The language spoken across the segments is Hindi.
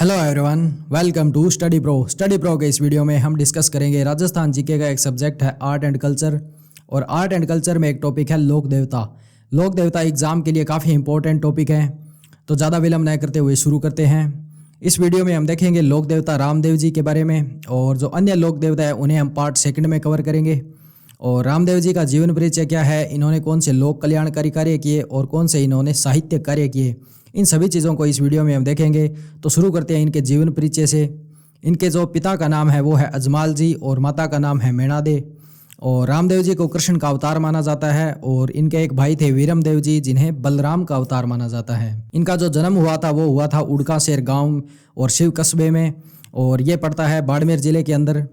Hello everyone, welcome to Study Pro के इस वीडियो में हम डिस्कस करेंगे राजस्थान जीके का एक सब्जेक्ट है आर्ट एंड कल्चर। और आर्ट एंड कल्चर में एक टॉपिक है लोक देवता एग्जाम के लिए काफ़ी इंपॉर्टेंट टॉपिक है। तो ज़्यादा विलम्ब न करते हुए शुरू करते हैं। इस वीडियो में हम देखेंगे लोक देवता रामदेव जी के बारे में, और जो अन्य लोक देवता है उन्हें हम पार्ट सेकंड में कवर करेंगे। और रामदेव जी का जीवन परिचय क्या है, इन्होंने कौन से लोक कल्याणकारी कार्य किए और कौन से इन्होंने साहित्य कार्य किए, इन सभी चीज़ों को इस वीडियो में हम देखेंगे। तो शुरू करते हैं इनके जीवन परिचय से। इनके जो पिता का नाम है वो है अजमाल जी और माता का नाम है मेणादे। और रामदेव जी को कृष्ण का अवतार माना जाता है, और इनके एक भाई थे वीरमदेव जी जिन्हें बलराम का अवतार माना जाता है। इनका जो जन्म हुआ था वो हुआ था उड़कासेर गांव और शिव कस्बे में, और ये पड़ता है बाड़मेर जिले के अंदर।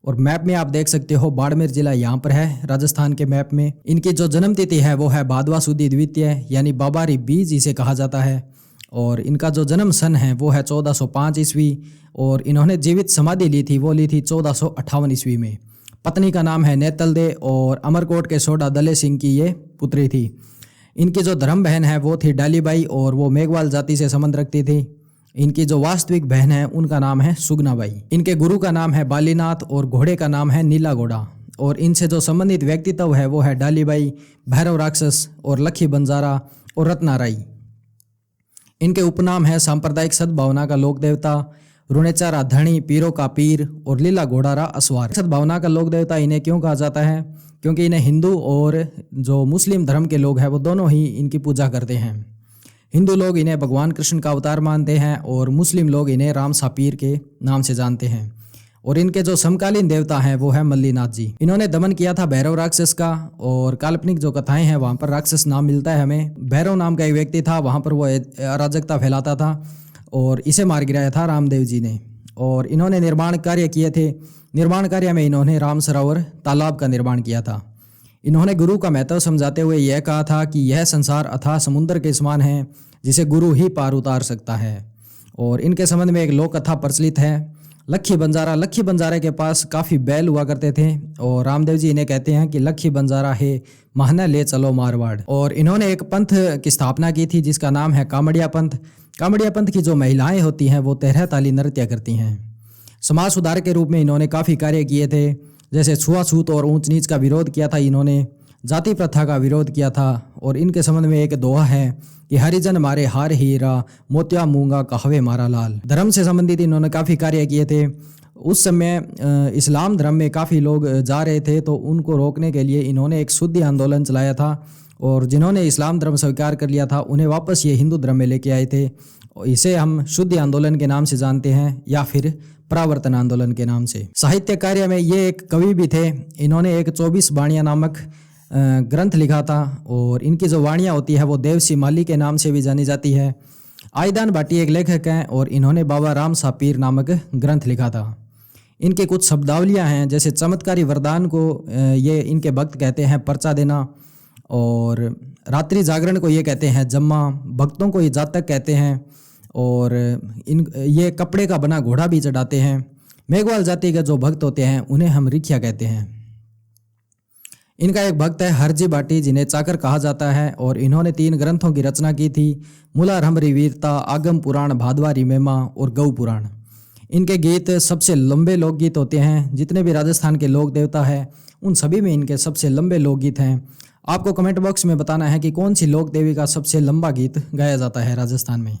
और मैप में आप देख सकते हो बाड़मेर जिला यहाँ पर है राजस्थान के मैप में। इनकी जो जन्म तिथि है वो है भादवा सुदी द्वितीय, यानी बाबारी बीज इसे कहा जाता है। और इनका जो जन्म सन है वो है 1405 ईस्वी, और इन्होंने जीवित समाधि ली थी वो ली थी 1458 ईस्वी में। पत्नी का नाम है नेतल दे, और अमरकोट के सोडा दले सिंह की ये पुत्री थी। इनकी जो धर्म बहन है वो थी डालीबाई, और वो मेघवाल जाति से संबंध रखती थी। इनकी जो वास्तविक बहन है उनका नाम है सुगनाबाई। इनके गुरु का नाम है बालीनाथ और घोड़े का नाम है नीला घोड़ा। और इनसे जो संबंधित व्यक्तित्व है वो है डालीबाई, भैरव राक्षस और लखी बंजारा और रत्नाराई। इनके उपनाम है सांप्रदायिक सद्भावना का लोक देवता, रुणेचारा धनी, पीरों का पीर और लीला घोड़ारा असवार। सद्भावना का लोक देवता इन्हें क्यों कहा जाता है, क्योंकि इन्हें हिंदू और जो मुस्लिम धर्म के लोग हैं वो दोनों ही इनकी पूजा करते हैं। हिंदू लोग इन्हें भगवान कृष्ण का अवतार मानते हैं, और मुस्लिम लोग इन्हें राम सापीर के नाम से जानते हैं। और इनके जो समकालीन देवता हैं वो है मल्लीनाथ जी। इन्होंने दमन किया था भैरव राक्षस का, और काल्पनिक जो कथाएं हैं वहाँ पर राक्षस नाम मिलता है हमें। भैरव नाम का एक व्यक्ति था, वहाँ पर वो अराजकता फैलाता था, और इसे मार गिराया था रामदेव जी ने। और इन्होंने निर्माण कार्य किए थे। निर्माण कार्य में इन्होंने राम सरोवर तालाब का निर्माण किया था। इन्होंने गुरु का महत्व समझाते हुए यह कहा था कि यह संसार अथाह समुद्र के समान है, जिसे गुरु ही पार उतार सकता है। और इनके संबंध में एक लोक कथा प्रचलित है, लखी बंजारा के पास काफ़ी बैल हुआ करते थे, और रामदेव जी इन्हें कहते हैं कि लखी बंजारा है महना ले चलो मारवाड़। और इन्होंने एक पंथ की स्थापना की थी जिसका नाम है कामड़िया पंथ। कामड़िया पंथ की जो महिलाएं होती हैं वो तेरह ताली नृत्य करती हैं। समाज सुधार के रूप में इन्होंने काफ़ी कार्य किए थे, जैसे छुआछूत और ऊंच नीच का विरोध किया था इन्होंने, जाति प्रथा का विरोध किया था। और इनके संबंध में एक दोहा है कि हरिजन मारे हार हीरा, मोतिया मूंगा कहवे मारा लाल। धर्म से संबंधित इन्होंने काफ़ी कार्य किए थे। उस समय इस्लाम धर्म में काफ़ी लोग जा रहे थे, तो उनको रोकने के लिए इन्होंने एक शुद्धि आंदोलन चलाया था, और जिन्होंने इस्लाम धर्म स्वीकार कर लिया था उन्हें वापस ये हिंदू धर्म में लेके आए थे। इसे हम शुद्धि आंदोलन के नाम से जानते हैं, या फिर परावर्तन आंदोलन के नाम से। साहित्य कार्य में ये एक कवि भी थे। इन्होंने एक 24 वाणियाँ नामक ग्रंथ लिखा था, और इनकी जो वाणियाँ होती है वो देवसी माली के नाम से भी जानी जाती है। आईदान भाटी एक लेखक हैं, और इन्होंने बाबा राम सापीर नामक ग्रंथ लिखा था। इनके कुछ शब्दावलियाँ हैं, जैसे चमत्कारी वरदान को ये इनके भक्त कहते हैं पर्चा देना, और रात्रि जागरण को ये कहते हैं जम्मा, भक्तों को ये जातक कहते हैं, और ये कपड़े का बना घोड़ा भी चढ़ाते हैं। मेघवाल जाति के जो भक्त होते हैं उन्हें हम रिखिया कहते हैं। इनका एक भक्त है हरजी भाटी जिन्हें चाकर कहा जाता है, और इन्होंने 3 ग्रंथों की रचना की थी, मूलारंभरी वीरता, आगम पुराण, भादवारी मेमा और गौ पुराण। इनके गीत सबसे लंबे लोकगीत होते हैं। जितने भी राजस्थान के लोक देवता हैं उन सभी में इनके सबसे लंबे लोकगीत हैं। आपको कमेंट बॉक्स में बताना है कि कौन सी लोक देवी का सबसे लंबा गीत गाया जाता है राजस्थान में।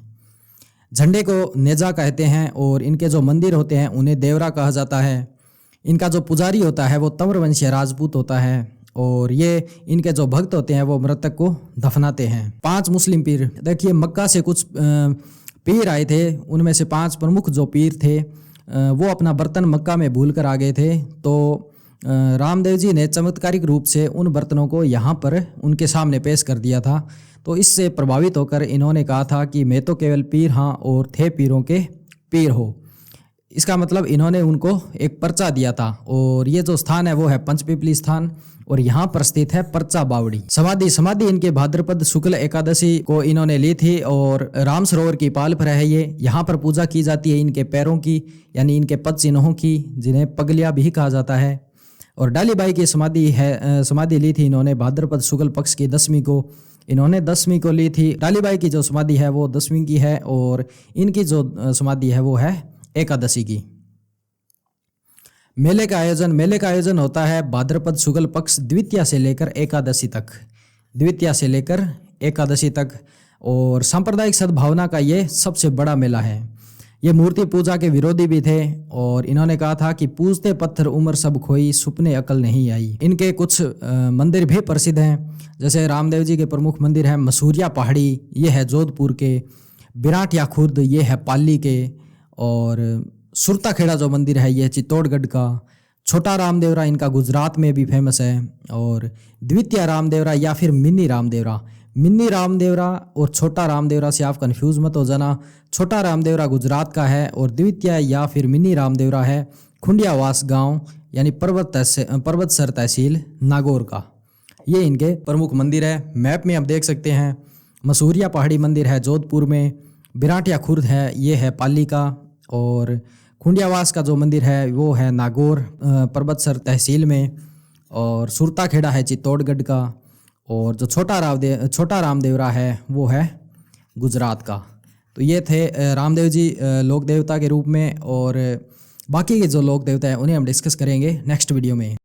झंडे को नेजा कहते हैं, और इनके जो मंदिर होते हैं उन्हें देवरा कहा जाता है। इनका जो पुजारी होता है वो तंवर वंशीय राजपूत होता है, और ये इनके जो भक्त होते हैं वो मृतक को दफनाते हैं। 5 मुस्लिम पीर, देखिए मक्का से कुछ पीर आए थे, उनमें से 5 प्रमुख जो पीर थे वो अपना बर्तन मक्का में भूल कर आ गए थे। तो रामदेव जी ने चमत्कारिक रूप से उन बर्तनों को यहाँ पर उनके सामने पेश कर दिया था। तो इससे प्रभावित होकर इन्होंने कहा था कि मैं तो केवल पीर हाँ, और थे पीरों के पीर हो। इसका मतलब इन्होंने उनको एक पर्चा दिया था। और ये जो स्थान है वो है पंचपिपली स्थान, और यहाँ पर स्थित है पर्चा बावड़ी। समाधि इनके भाद्रपद शुक्ल एकादशी को इन्होंने ली थी, और राम सरोवर की पाल पर है ये। यहाँ पर पूजा की जाती है इनके पैरों की, यानी इनके पद चिन्हों की, जिन्हें पगलिया भी कहा जाता है। और डालीबाई की समाधि ली थी इन्होंने भाद्रपद शुक्ल पक्ष की 10वीं को। इन्होंने 10वीं को ली थी। टालीबाई की जो समाधि है वो 10वीं की है और इनकी जो समाधि है वो है एकादशी की। मेले का आयोजन होता है भाद्रपद शुक्ल पक्ष द्वितीया से लेकर एकादशी तक और सांप्रदायिक सद्भावना का ये सबसे बड़ा मेला है। ये मूर्ति पूजा के विरोधी भी थे और इन्होंने कहा था कि पूजते पत्थर उम्र सब खोई, सुपने अकल नहीं आई। इनके कुछ मंदिर भी प्रसिद्ध हैं, जैसे रामदेव जी के प्रमुख मंदिर हैं मसूरिया पहाड़ी, ये है जोधपुर के, बिराटिया खुर्द ये है पाली के, और सुरताखेड़ा जो मंदिर है ये चित्तौड़गढ़ का, छोटा रामदेवरा इनका गुजरात में भी फेमस है, और द्वितीय रामदेवरा या फिर मिनी रामदेवरा और छोटा रामदेवरा से आप कंफ्यूज मत हो जाना। छोटा रामदेवरा गुजरात का है और द्वितीय या फिर मिनी रामदेवरा है खुंडियावास गांव यानी पर्वतसर तहसील नागौर का। ये इनके प्रमुख मंदिर है। मैप में आप देख सकते हैं मसूरिया पहाड़ी मंदिर है जोधपुर में, बिराटिया खुर्द है ये है पाली का, और खुंडियावास का जो मंदिर है वो है नागौर पर्वतसर तहसील में, और सुरताखेड़ा है चित्तौड़गढ़ का, और जो छोटा रामदेवरा है वो है गुजरात का। तो ये थे रामदेव जी लोक देवता के रूप में, और बाकी के जो लोक देवता हैं उन्हें हम डिस्कस करेंगे नेक्स्ट वीडियो में।